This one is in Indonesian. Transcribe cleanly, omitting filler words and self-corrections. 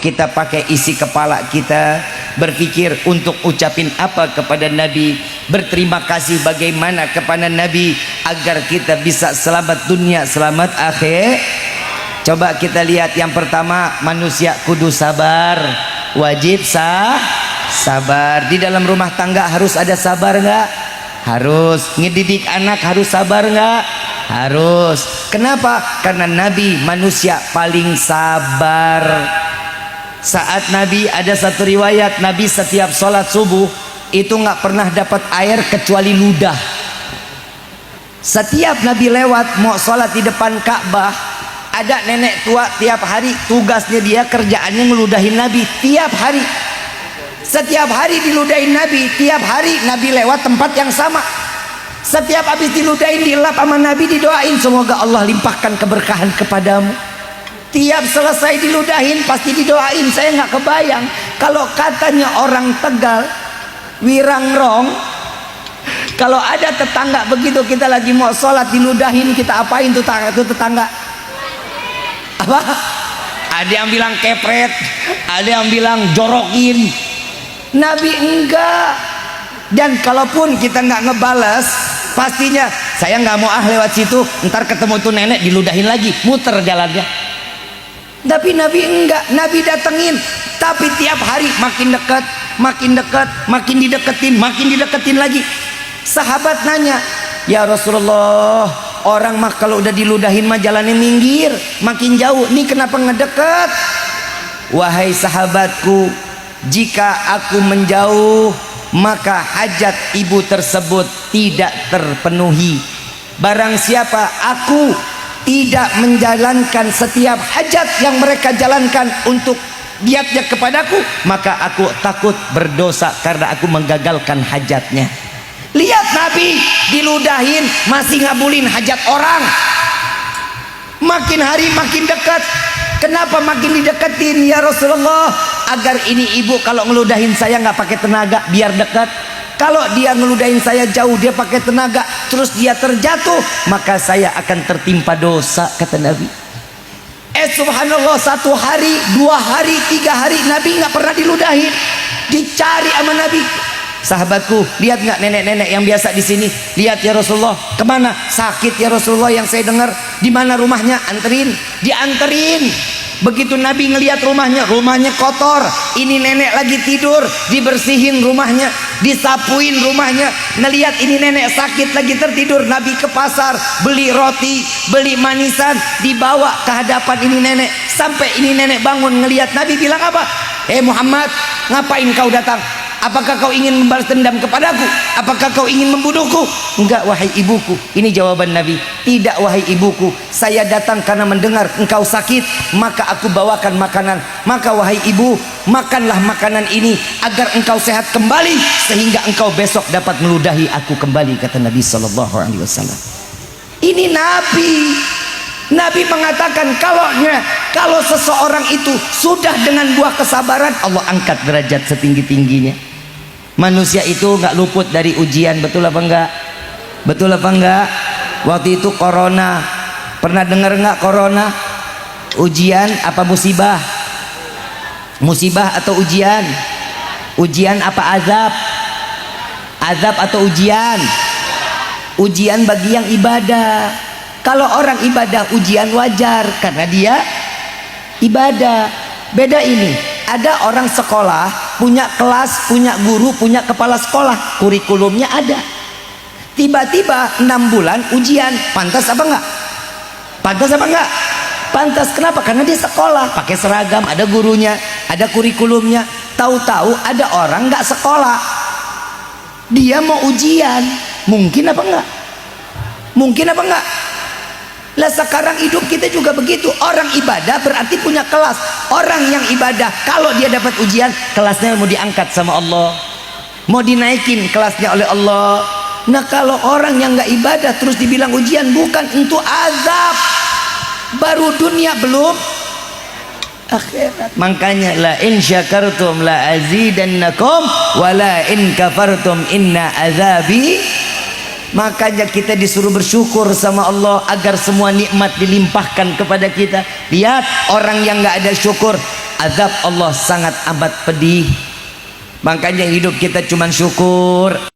kita pakai isi kepala kita, berpikir untuk ucapin apa kepada Nabi, berterima kasih bagaimana kepada Nabi agar kita bisa selamat dunia, selamat akhir. Coba kita lihat yang pertama, manusia kudu sabar, wajib sabar. Di dalam rumah tangga harus ada sabar nggak? Harus. Ngedidik anak harus sabar nggak? Harus. Kenapa? Karena Nabi manusia paling sabar. Saat Nabi, ada satu riwayat, Nabi setiap sholat subuh itu nggak pernah dapat air kecuali ludah. Setiap Nabi lewat mau sholat di depan Ka'bah, ada nenek tua tiap hari tugasnya dia kerjaannya ngeludahin Nabi tiap hari. Setiap hari diludahin Nabi, tiap hari Nabi lewat tempat yang sama. Setiap habis diludahin dilap sama Nabi, didoain semoga Allah limpahkan keberkahan kepadamu. Tiap selesai diludahin pasti didoain. Saya nggak kebayang kalau katanya orang Tegal, Wirangrong, kalau ada tetangga begitu kita lagi mau sholat diludahin, kita apain tuh tetangga? Apa? Ada yang bilang kepret, ada yang bilang jorokin. Nabi enggak. Dan kalaupun kita nggak ngebales, pastinya saya nggak mau lewat situ, ntar ketemu tuh nenek diludahin lagi, muter jalannya. Tapi Nabi enggak, Nabi datengin, tapi tiap hari makin dekat, makin dideketin lagi. Sahabat nanya, ya Rasulullah, orang mah kalau udah diludahin mah jalannya minggir, makin jauh, ini kenapa ngedeket? Wahai sahabatku, jika aku menjauh maka hajat ibu tersebut tidak terpenuhi. Barang siapa aku tidak menjalankan setiap hajat yang mereka jalankan untuk niatnya kepadaku, maka aku takut berdosa karena aku menggagalkan hajatnya. Lihat Nabi diludahin masih ngabulin hajat orang. Makin hari makin dekat. Kenapa makin dideketin ya Rasulullah? Agar ini ibu kalau ngeludahin saya nggak pakai tenaga, biar dekat. Kalau dia ngeludahin saya jauh, dia pakai tenaga, terus dia terjatuh, maka saya akan tertimpa dosa, kata Nabi. Subhanallah, 1 hari, 2 hari, 3 hari Nabi nggak pernah diludahin. Dicari sama Nabi. Sahabatku, lihat nggak nenek-nenek yang biasa di sini? Lihat ya Rasulullah, kemana? Sakit ya Rasulullah yang saya dengar. Di mana rumahnya? Anterin, dianterin. Begitu Nabi ngelihat rumahnya kotor, ini nenek lagi tidur, dibersihin rumahnya, disapuin rumahnya. Ngelihat ini nenek sakit lagi tertidur, Nabi ke pasar beli roti, beli manisan, dibawa ke hadapan ini nenek. Sampai ini nenek bangun, ngelihat Nabi bilang apa? Muhammad, ngapain kau datang? Apakah kau ingin membalas dendam kepadaku? Apakah kau ingin membunuhku? Enggak wahai ibuku. Ini jawaban Nabi. Tidak wahai ibuku, saya datang karena mendengar engkau sakit, maka aku bawakan makanan. Maka wahai ibu, makanlah makanan ini agar engkau sehat kembali, sehingga engkau besok dapat meludahi aku kembali, kata Nabi SAW. Ini Nabi. Nabi mengatakan kalau seseorang itu sudah dengan buah kesabaran, Allah angkat derajat setinggi-tingginya. Manusia itu nggak luput dari ujian, betul apa enggak? Betul apa enggak? Waktu itu corona, pernah dengar nggak corona? Ujian apa musibah? Musibah atau ujian? Ujian apa azab? Azab atau ujian? Ujian bagi yang ibadah. Kalau orang ibadah ujian wajar karena dia ibadah. Beda ini, ada orang sekolah punya kelas, punya guru, punya kepala sekolah, kurikulumnya ada. Tiba-tiba 6 bulan ujian, pantas apa enggak? Pantas apa enggak? Pantas. Kenapa? Karena dia sekolah, pakai seragam, ada gurunya, ada kurikulumnya. Tahu-tahu ada orang enggak sekolah, dia mau ujian, mungkin apa enggak? Mungkin apa enggak? Lah sekarang hidup kita juga begitu. Orang ibadah berarti punya kelas. Orang yang ibadah kalau dia dapat ujian, kelasnya mau diangkat sama Allah, mau dinaikin kelasnya oleh Allah. Nah kalau orang yang nggak ibadah terus dibilang ujian, bukan, itu azab. Baru dunia belum akhirat. Makanya la in syakartum la azidannakum wa la in kafartum inna azabi. Makanya kita disuruh bersyukur sama Allah agar semua nikmat dilimpahkan kepada kita. Lihat orang yang nggak ada syukur, azab Allah sangat amat pedih. Makanya hidup kita cuma syukur.